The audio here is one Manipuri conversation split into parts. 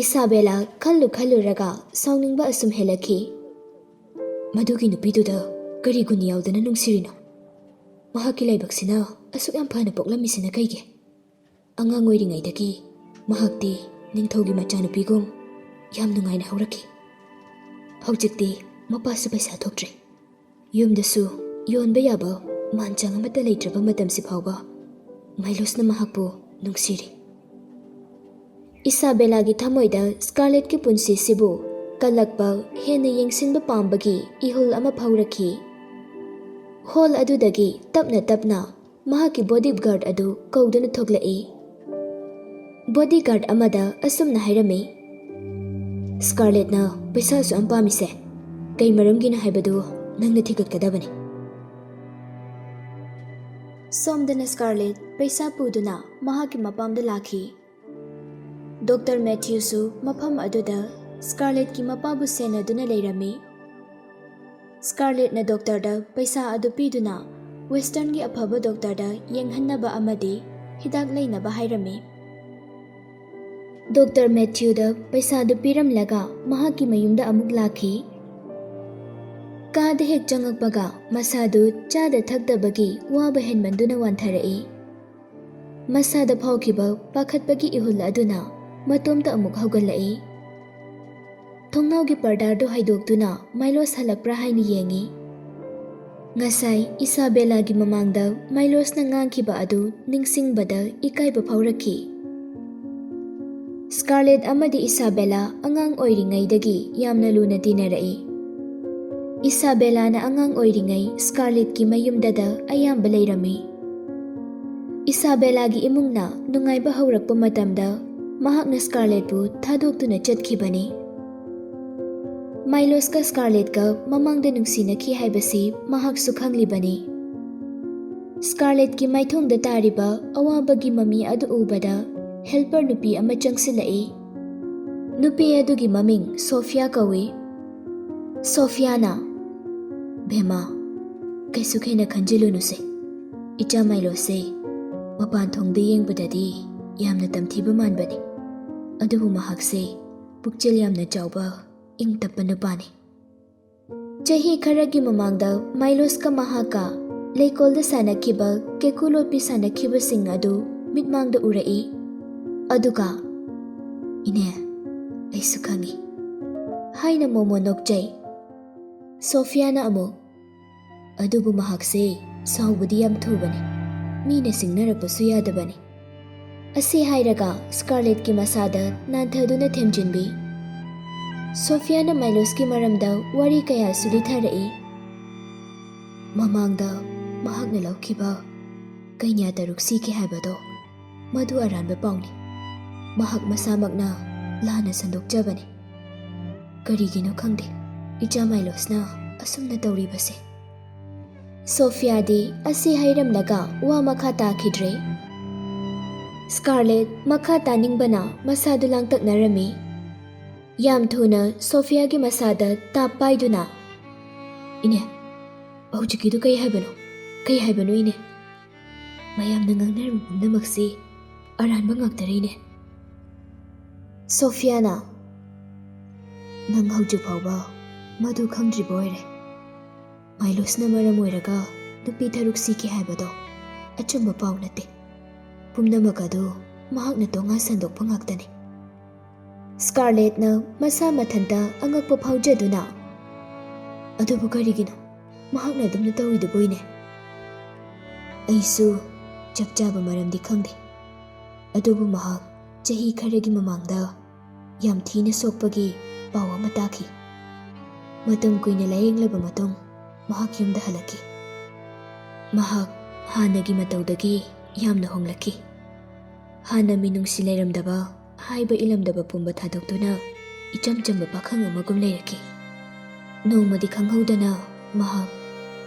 Isabella khalluraga sauningba asum helaki. Madugi nupiduda kari gun yaudana nungsirino. Mahaki laibaksina asuk yam phana poklamisina kaige. Angang oiringaidagi mahakti ningthaugi machanupigum yam nungaina hauraki. Haujikti mapasu paisa thoktre. Yumdasu yonba yaba manchang amata leitraba matamsi phawba Milosna mahakpu nungsiri. Isabella gi thamoida Scarlet ki punsi sibu kalakpa hena yengsinba pambagi ihul ama phawraki. Hall adudagi tapna mahaki bodyguard adu kauduna thoglai. Bodyguard amada asumna hairami. Scarlet na paisa su ampamise kai maramgina haibadu nangna thigatkadabani. Somdana Scarlet paisa puduna mahaki mapamda laki. Dr. Matthew su mapam aduda Scarlet ki mapabu sena duna leirami. Scarlet na doctor da paisa adu piduna Western gi aphaba doctor da yenghannaba amadi hidak leinaba hairami. Dr. Matthew da paisa adu piram laga mahaki mayumda amuk laki. Kada hek changakpaga masadu chada thakdabagi waba henmanduna wantharai. Masada phawkiba pakhatpagi ihul aduna matomta amuk haugalai. Thongnaugi pardado haidoktuna Milos halakpra haini yengi. Ngasai Isabella gi mamangda Milos na ngangkiba adu ningsingbada ikaiba phawraki. Scarlet amadi Isabella angang oiringaidagi yamna luna tinarai. Isabella na angang oiringai Scarlet ki mayumdada ayamba leirami. Isabella gi imungna nungaiba haurakpa matamda mahakna Scarlet bu thadoktuna chatkibani. Milos ka Scarlet ka mamangda nungsinaki haibasi mahaksu khanglibani. Scarlet ki maithongda tariba awabagi mami adu ubada helper nupi ama changsilai. Nupi adugi maming Sophia kawi. Sophiana Bema kaisu kaina khanjilunu se. Icha Milos se mapan thongda yengbadadi yamna tamthiba manbani. Adubu mahak se pukchil yamna chawba ing tappa nupani. Chahi kharagi mamangda Milos ka mahaka leikolda sanakiba kekulopi sanakiba sing adu mitmangda urai. Aduka ine aisu khangi haina momo nokjai. Sophiana amuk adubu mahak se saubudi yam thubani. Mina singnarappasu yadabani. Asi hairaga Scarlet ki masada nanthaduna themjinbi. Sophiana Milos ki maramda wari kaya sulitharai. Mamangda mahakna laukiba Keinya taruk siki haibado madu aranba pauni. Mahak masamakna lana sandokjabani. Karigino khangde icha Milos na asumna tawribase. Sophia di asi hairamlaga wa makha takhidre. Scarlet makha taningbana masadu langtaknarami. Yam thuna Sophia gi masada tapaiduna. Ine haujikidu kai haibano ine. Mayamna ngangnarmi pumnamaksi aranba ngaktarine. Sophiana nang haujik phawba madu khangdriba oire. Milosna maram oiraga nupi tharuk siki haibado achumba paw nate. Pumnamak adu mahakna tonga sandokpa ngaktani. Scarlet na masa mathanta angakpa phawjaduna. Adubu karigino mahakna adumna tawriduboine. Aisu chapchaba maramdi khangde. Adubu mahak chahi kharagi mamangda yam thina sokpagi paw ama takhi. Matam kuina layenglaba matung mahak yumda halaki. Mahak hanagi matawdagi yamna honglaki. Hana minungsi leiramdaba haiba ilamdaba pumba thadoktuna icham chamba pakhang amagum leiraki. Nomadi khanghaudana mahak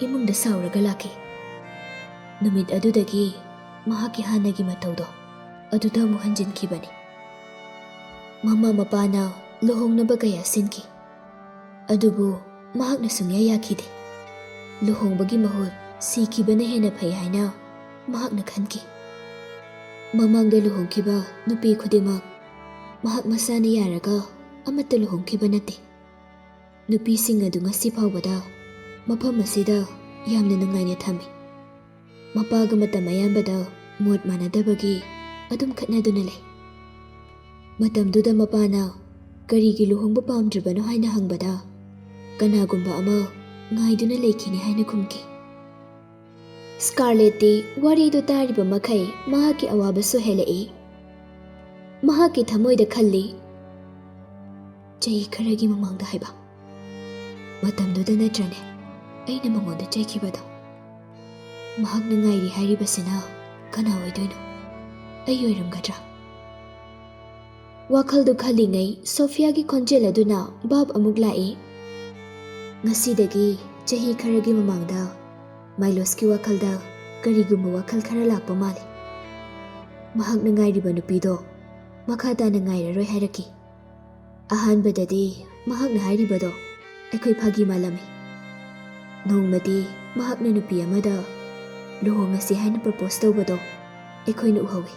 imungda sauraga laki. Numit adudagi mahaki hanagi matawdo aduda mu hanjinkhibani. Mama mapana luhongnaba kaya sinki. Adubu mahakna sungya yakhide. Luhongbagi mahut sikibana hena phai haina mahakna khanki. Mamangda luhongkiba nupi khudimak mahak masana yaraga amata luhongkiba nate. Nupising adu ngasi phawbada mafam asida yamna nungaina thami. Mapaga matam ayambada mot manadabagi adum khatnaduna lay. Matamduda mapana karigi luhongba pamdribano haina hangbada kanagumba ama ngaiduna lekhini haina khumki. Scarlet ti warido tariba makai mahaki awabasu helai. Mahaki thamoida khalli chahi kharagi mamangda haiba. Matamduda natrane aina mangonda chaikibada. Mahakna ngairi hairibasina kana oidoino ai oiramgadra. Wakhaldu khalingai Sophia gi khonjel aduna bab amuk lai. Ngasidagi chahi kharagi mamangda Milo's ki wakhalda karigumba wakhal khara lakpa mali. Mahakna ngairiba nupido makhata na ngairaroi hairaki. Ahanbadadi mahakna hairibado aikoi phagi malami. Nongmadi mahakna nupi amada luhongasi haina propose tawbado aikoi na uhawi.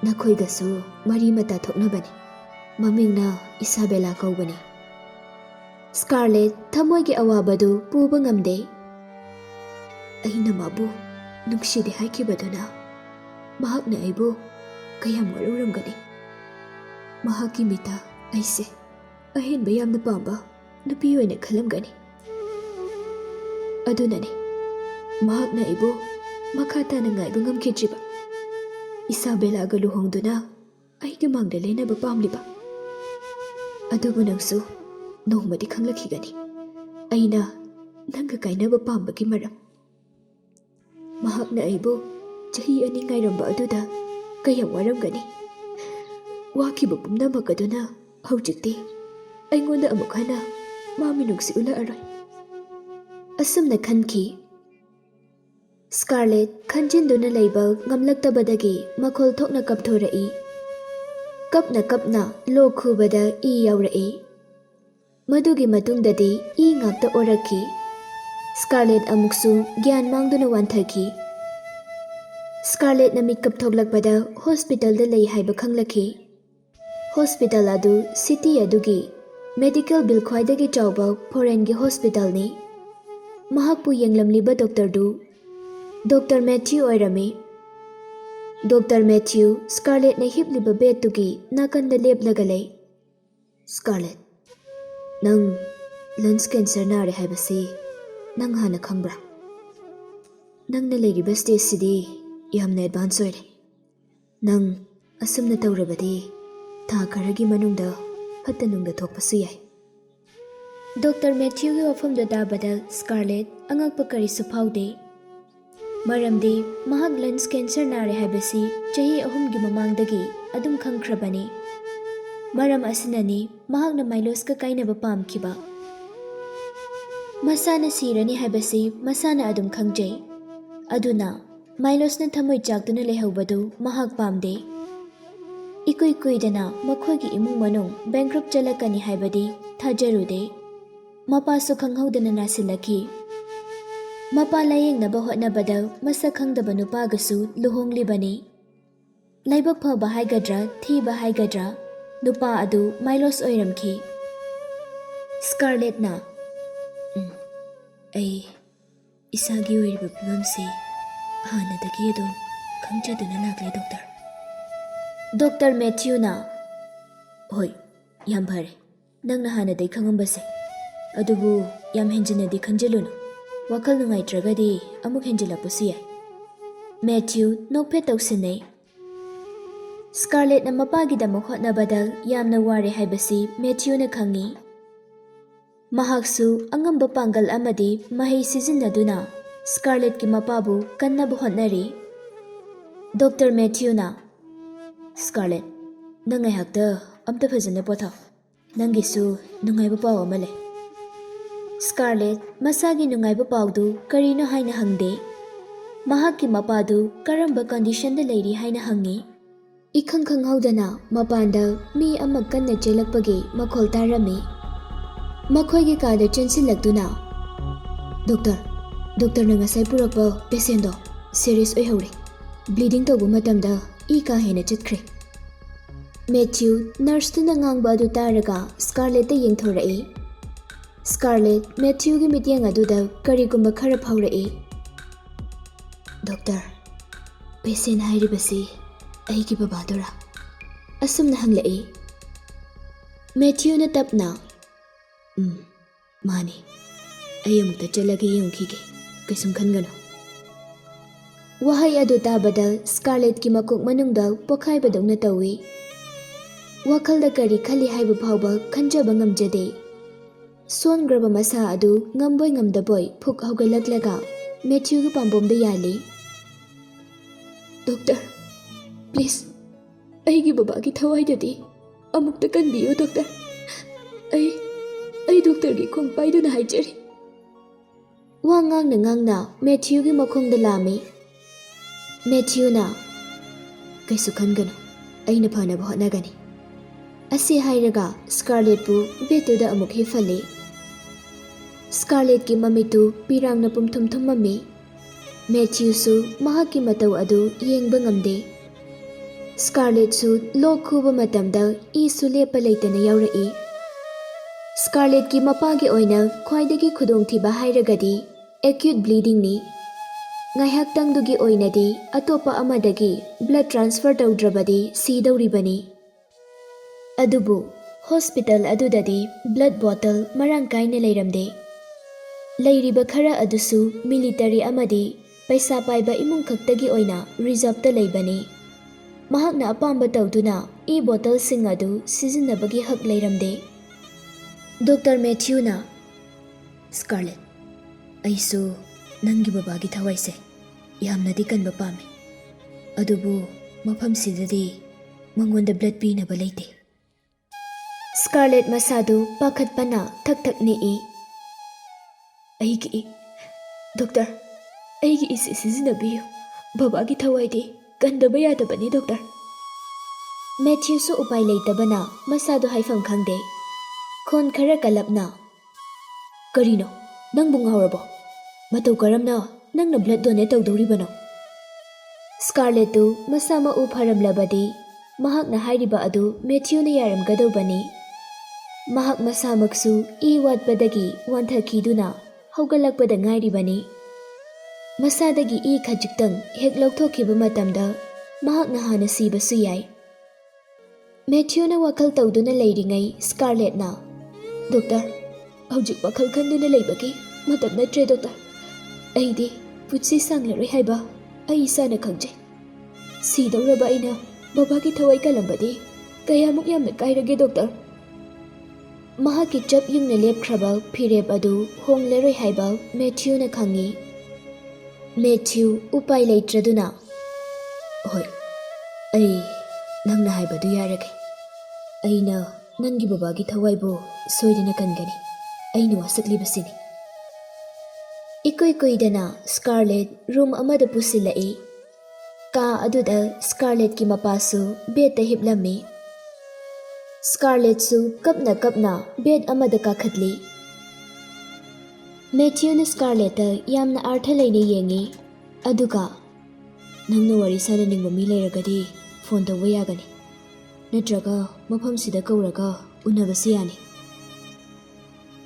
Nakhoi gasu mari mata thoknabani. Mamingna Isabella kaubani. Scarlet thamoi gi awabadu puba ngamde. Aina mabu nungshidi haikibaduna mahakna aibu kayam waruramgani. Mahaki mita aise ahenba yamna pamba nupi oina khalamgani. Adunani mahakna aibu makhata na ngaiba ngamkidriba. Isabella ga luhongduna aigi mangda lenaba pamliba. Adubu nangsu nongmadi khanglakhigani aina nanga kainaba pambagi maram. Mahakna aibu chahi ani ngairamba aduda kayam waramgani. Wakiba pumnamak aduna haujikti aingonda amuk hana mami nungsi ula aroy. Asumna khanki. Scarlet khanjinduna leiba ngamlaktabadagi makhol thokna kapthorai. Kapna lo khubada I yaurai. Madugi matungdadi I ngakta oraki. Scarlet amuksu gyan mangduna wanthaki. Scarlet na mikap thoglakbada hospital da lay haiba khanglaki. Hospital adu city adugi medical bill khwaidagi chawba foreign gi hospital ni. Mahakpu yenglamliba doctor du Dr. Matthew oirami. Dr. Matthew Scarlet na hipliba bed tugi nakanda leplaga lay. Scarlet, nang lungs cancer nare haibasi nang hana khangbra. Nang na layriba stage sidi yamna advance oire. Nang asumna tawrabadi tha kharagi manungda hatanungda thokpasu yai. Dr. Matthew gi wafamda dabada Scarlet angakpa karisu phaude. Maramdi mahak lungs cancer nare haibasi chahi ahumgi mamangdagi adum khangkhrabani. Maram asinani mahakna Milo's ka kainaba pamkiba. Masana sirani haibasi masana adum khangjai. Aduna Milo's na thamoi chakduna lehaubadu mahak pamde. Ikui kuidana makhoigi imung manung bankrupt jalakani haibadi thajarude. Mapa su khanghaudana nasilaki. Mapa layengna hotnabada masak khangdaba nupagasu luhonglibani. Laibak phaba haigadra thiba haigadra nupa adu Milo's oiramki. Scarlet na ai isagi oiriba pibamsi hanadagi adu khangjaduna laklay doctor. Dr. Matthew na hoi yam phare nangna hanaday khangambase adubu yam henjinadi khanjaluna. Wakal nungaitragadi amuk henjilapusi yai. Matthew nokphe tawsinay. Scarlet na mapagidamuk hotnabada yamna ware haibasi Matthew na khangi. Mahaksu angamba panggal amadi mahai sizinaduna Scarlet ki mapabu kannabu hotnari. Dr. Matthew na Scarlet, nangai hakta amta phajana pothaw. Nangisu nungaiba paw amale. Scarlet masagi nungaiba pawdu karino haina hangde. Mahakki mapadu karamba condition da leiri haina hangi. Ikhang khanghaudana mapanda mi ama kanna chelakpagi makhol tarami. Makhoigi kada chensilakduna. Doctor na ngasai purakba patient do serious oihaure. Bleeding tawbu matamda I ka hena chatkre. Matthew nurse-tuna ngangba adu taraga Scarlet-ta yengthorai. Scarlet Matthew-gi mityeng aduda karigumba khara phaurai. Doctor, patient hairibasi aigi babadura. Asumna hanglai. Matthew-na tapna. Mani. Ay amukta chalagi yungkhige. Kaisum khangano. Wahai adu tabada Scarlet-ki makok manungda pokhaibadongna tawi. Wakhalda kari khali haiba phauba khanjaba ngamjade. Songraba masa adu ngamboi ngamdaboi phuk haugallaklaga Matthew-gi pambomda yali. Doctor, please, aigi babagi thawaidadi amukta kanbiyo doctor. Ai doctor gi khong paiduna haijari. Wa ngangna Matthew-gi makhongda lami. Matthew-na kaisu khangano aina phanaba hotnagani. Asi hairaga Scarlet-bu betuda amuk hifali. Scarlet-ki mamitu pirangna pumthum thummami. Matthew-su mahakki matau adu yengba ngamde. Scarlet-su lok khuba matamda isu lepa leitana yaurai. Scarlet-ki mapagi oina khwaidagi khudongthiba hairagadi acute bleeding ni. Ngaihaktangdugi oinadi atopa amadagi blood transfer taudrabadi sidauribani. Adubu hospital adudadi blood bottle marang kaina leiramde. Leiriba khara adusu military amadi paisa paiba imung khaktagi oina reserve ta leibani. Mahakna apamba tawduna bottle sing adu sizinabagi hak leiramde. Dr. Matthew-na Scarlet, aisu nangi babagi thawaise yamnadi kanba pame. Adubu mafam sidadi mangonda blood pinaba leite. Scarlet masadu pakhatpana thak nei. Aigi Doctor, aigi isi sizinabiyo. Babagi thawaidi kandaba yadabani doctor. Matthew su upai leitabana masadu haifam khangde. Khon khara kalapna. Karino, nang bungaurabo. Matau karamna nangna blood donate tawdoribano. Scarlet tu masama u pharamlabadi mahakna hairiba adu Matthew-na yaramgadobani. Mahak masamaksu watpadagi wanthakiduna haugalakpada ngairibani. Masadagi khajiktang hek lauthokiba matamda mahakna hana sibasu yai. Matthew-na wakhal tawduna leiringai Scarlet-na Doctor, hojik wakhal khanduna leibagi matam natre doctor. Aidi putsi sanglaroi haiba ai isana khangjai. Sidauraba aina babagi thawai kalambadi kayamuk yamna kairage doctor. Mahaki chap yungna lepkraba phireb adu hongleroi haiba Matthew-na khangi. Matthew upai leitraduna hoi ai nangna haibadu yarage. Aina nangi babagi thawaibo soidana kangani. Aina wasaklibasini. Ikoi-koidana Scarlet room amada pusilai. Ka aduda Scarlet-ki mapasu bed ta hiplami. Scarlet-su kapna bed amada kakhatli. Matthew-na Scarlet-ta yamna artha leina yengi. Aduga nangna wari sananingba mi leiragadi phone tawba yagani. Natraga mafamsida kauraga unabasi yani.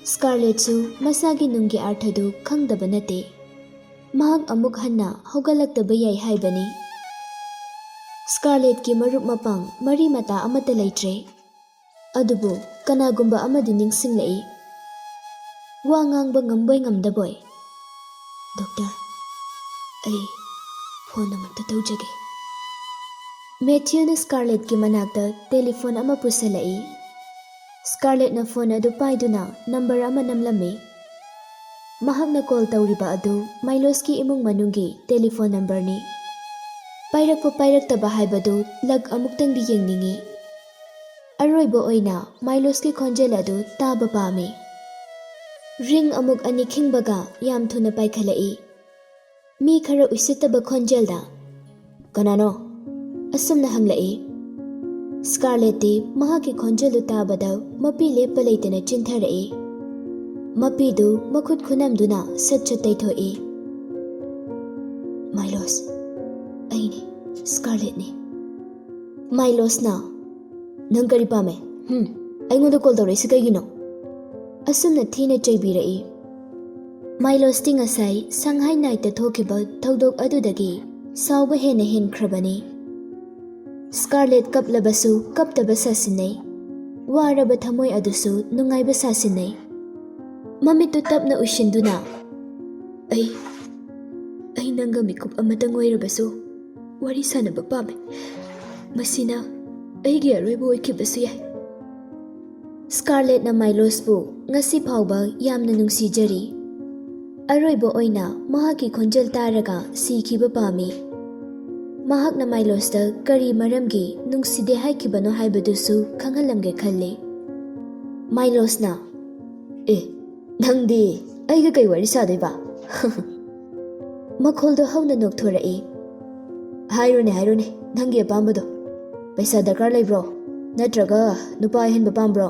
Scarlet-su masagi nunggi arthadu khangdaba nate. Mahak amuk hanna haugalakdaba yai haibani. Scarlet-ki marup mapang mari mata amata leitre. Adubu kanagumba amadi ningsinglai. Wa ngangba ngamboi ngamdaboy. Doctor, ai phone amata tawjage. Matthew-na Scarlet-ki manakta telephone ama pusalai. Scarlet-na phone adu paiduna number ama namlami. Mahakna call tawriba adu Milo's-ki imung manunggi telephone number ni. Pairaktaba haibadu lag amuktangdi yengningi. Aroiba oina Milo's-ki khonjel adu taba pami. Ring amuk ani khingbaga yam thuna paikhalai. Mi khara usittaba khonjelda kanano asumna hanglai. Scarlet-ti mahaki khonjelu tabada mapi lepa leitana chintharai. Mapidu makhut khunamduna satchat taithoi. Milos, aini Scarlet ni. Milos na Nang kari pame? Aingona call tawraisi kaigino? Asumna thina chaibirei. Milo sting asai Shanghai night ta thokiba thodok adudagi sauba hena henkrabani. Scarlet kaplabasu kaptaba sasinai. Waraba thamoi adusu nungaiba sasinai. Mamitu tapna ushinduna. Ai nanga mikup amatang oirabasu wari sanaba pame. Masina aigi aroiba oikibasu yai. Scarlet na Milosbu ngasi phauba yamna nungsijari. Aroiba oina mahaki khonjel taraga sikhiba pami. Mahakna Milosta kari maramgi nungside haikibano haibadusu khanghalamge khalle. Milosna nangdi aiga kai wari sadaiba. Makholdo hauna nokthorei. Hairone nangi apambado. Paisa darkar leibro natraga nupa henba pambro.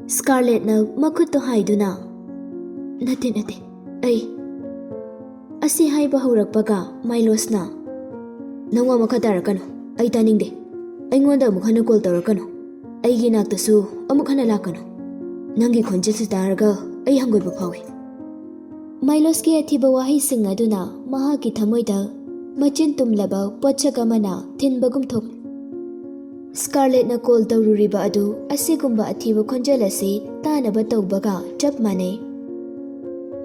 Scarlet na makutto haiduna. Nate ai asi haiba haurakpaga Milosna nangwa makatarakano ai taningde aingonda amukhana call tawrakano aigi naktasu amukhana lakano nangi khonjel taraga ai hangoiba phawi. Milos ki athiba wahi sing aduna mahaki thamoida machin tumlaba pochak amana thinbagum thok. Scarlet na call tawruriba adu asigumba athiba khonjel ase tanaba tawbaga chap mane.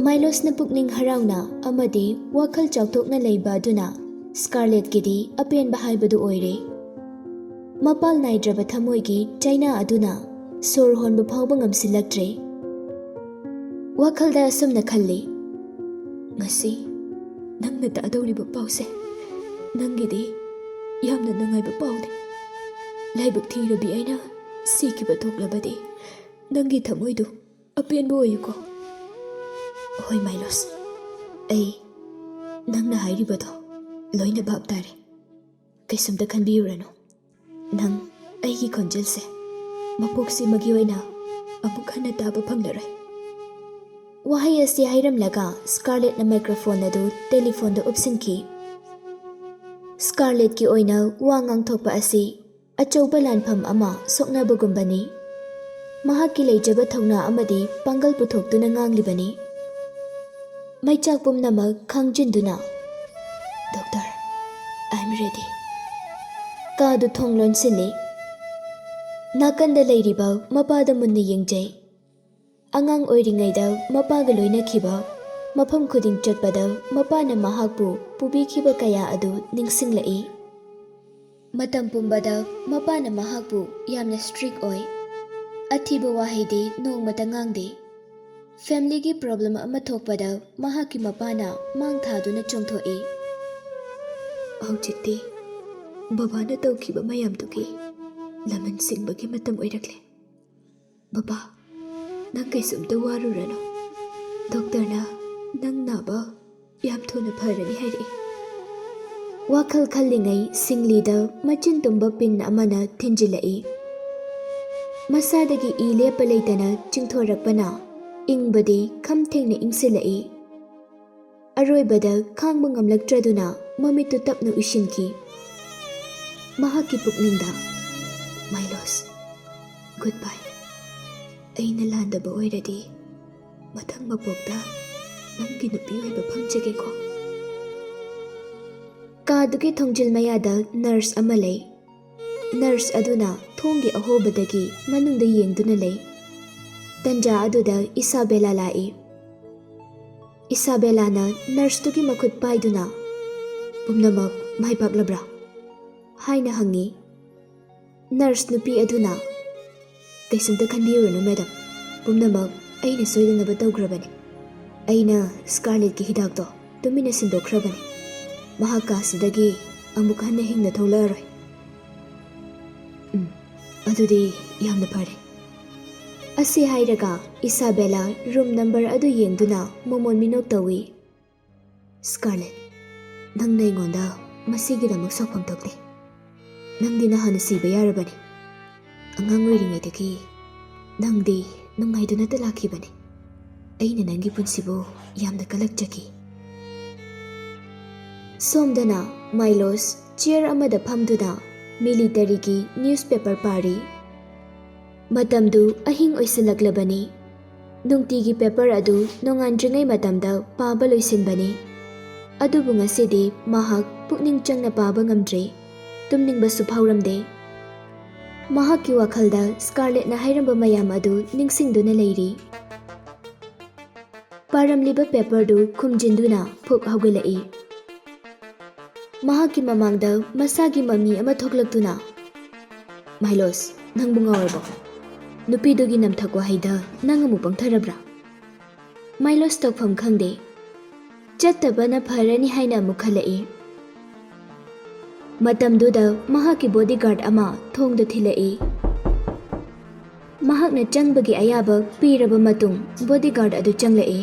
Milos na pukning harauna amadi wakhal chawthokna leiba aduna Scarlet gidi apenba haibadu oire. Mapal naidraba thamoigi China aduna sor honba phawba ngamsilaktre. Wakhalda asumna khalli. Ngasi nangna tadawriba pause nangidi yamna nangaiba pawne. Laibak thirabi aina sikiba thoklabadi nangi thamoidu apenba oyuko. Hoi Milos, ai nangna hairibado loina bhab tare. Kaisumta khanbiyurano. Nang aigi khonjelse mapuksi magi oina amuk hana taba phanglarai. Wahai asi hairamlaga Scarlet na microphone adu telephone da upsinki. Scarlet ki oina wa ngangthokpa asi achauba lanpham ama soknabagumbani. Mahakki leijaba thauna amadi pangal puthoktuna nganglibani. Maichak pumnamak khangjinduna. Doctor, I'm ready. Kaadu thong lonsili. Nakanda leiriba mapada munna yengjai. Angang oiringaida mapaga loinakhiba mafam khuding chatpada mapana mahakpu pubikhiba kaya adu ningsinglai. Matam pumbada mapana mahakpu yamna strict oi. Athiba wahidi nongmata ngangde. Family ki problem ama thokpada mahaki mapana mang thaduna chongthoi. Hauchiti babana tawkhiba mayam tuki laman singbagi matam oirakle. Baba nang kaisumta warurano. Doctor na nang naba yam thuna pharani hairi. Wakhal khallingai singlida machin tumba pin amana thinjilai. Masadagi ilepa leitana chingthorakpana ingbadi khamthengna ingsilai. Aroibada khangba ngamlaktraduna mamitu tapna ushinki. Mahaki pukningda Milos, goodbye. Aina landaba oiradi mathang mapokta nangi nupi oiba phangjageko. Kaduki thongjil mayada nurse ama lei. Nurse aduna thongi ahobadagi manungda yengduna lei. Tanja aduda Isabella lai. Isabella na nurse tuki makut paiduna. Pumnamak mai paglabra. Haina hangi. Nurse nupi aduna. Kaisumta khanbiyurano madam. Pumnamak aina soidanaba tawgrabani. Aina Scarlet ki hidakto tumina sindokrabani. Mahakasidagi amuk hanna hingna tholaaroi. Adudi yamna phare. Asi hairaga Isabella room number adu yengduna momon minok tawi. Scarlet, nangna ingonda masigidamak sokpham thokte. Nangdi nahana siba yarabani. Angang oiringaidagi nangdi nungaiduna ta lakhibani. Aina nangi punsibo yamna kalakjaki. Somdana Milos chair amada phamduna ꯃꯤꯂꯤꯇꯔꯤꯒꯤ ꯅ꯭ꯌꯨꯁꯄꯦꯄꯔ ꯄꯥꯔꯤ꯫ ꯃꯇꯝꯗꯨ ꯑꯍꯤꯡ ꯑꯣꯏꯁꯤꯜꯂꯛꯂꯕꯅꯤ꯫ ꯅꯨꯡꯇꯤꯒꯤ ꯄꯦꯄꯔ ꯑꯗꯨ ꯅꯣꯡꯉꯥꯟꯗ꯭ꯔꯤꯉꯩ ꯃꯇꯝꯗ ꯄꯥꯕ ꯂꯣꯏꯁꯤꯟꯕꯅꯤ꯫ ꯑꯗꯨꯕꯨ ꯉꯁꯤꯗꯤ ꯃꯍꯥꯛ ꯄꯨꯛꯅꯤꯡ ꯆꯪꯅ ꯄꯥꯕ ꯉꯝꯗ꯭ꯔꯦ꯫ ꯇꯨꯝꯅꯤꯡꯕꯁꯨ ꯐꯥꯎꯔꯝꯗꯦ꯫ ꯃꯍꯥꯛꯀꯤ ꯋꯥꯈꯜꯗ ꯁ꯭ꯀꯥꯔꯂꯦꯠꯅ ꯍꯥꯏꯔꯝꯕ ꯃꯌꯥꯝ ꯑꯗꯨ ꯅꯤꯡꯁꯤꯡꯗꯨꯅ ꯂꯩꯔꯤ꯫ ꯄꯥꯔꯝꯂꯤꯕ ꯄꯦꯄꯔꯗꯨ ꯈꯨꯝꯖꯤꯟꯗꯨꯅ ꯐꯨꯛ ꯍꯧꯒꯠꯂꯛꯏ꯫ ꯃꯍꯥꯛꯀꯤ ꯃꯃꯥꯡꯗ ꯃꯁꯥꯒꯤ ꯃꯃꯤ ꯑꯃ ꯊꯣꯛꯂꯛꯇꯨꯅ, "ꯃꯥꯏꯂꯣꯁ, ꯅꯪꯕꯨ ꯉꯥꯎꯔꯕꯣ? ꯅꯨꯄꯤꯗꯨꯒꯤ ꯅꯝꯊꯛ ꯋꯥꯍꯩꯗ ꯅꯪ ꯑꯃꯨꯛ ꯄꯪꯊꯔꯕ꯭ꯔꯥ?" ꯃꯥꯏꯂꯣꯁ ꯇꯧꯐꯝ ꯈꯪꯗꯦ꯫ ꯆꯠꯇꯕꯅ ꯐꯔꯅꯤ ꯍꯥꯏꯅ ꯑꯃꯨꯛ ꯈꯜꯂꯛꯏ꯫ ꯃꯇꯝꯗꯨꯗ ꯃꯍꯥꯛꯀꯤ ꯕꯣꯗꯤꯒꯥꯔꯗ ꯑꯃ ꯊꯣꯡꯗ ꯊꯤꯜꯂꯛꯏ꯫ ꯃꯍꯥꯛꯅ ꯆꯪꯕꯒꯤ ꯑꯌꯥꯕ ꯄꯤꯔꯕ ꯃꯇꯨꯡ ꯕꯣꯗꯤꯒꯥꯔꯗ ꯑꯗꯨ ꯆꯪꯂꯛꯏ꯫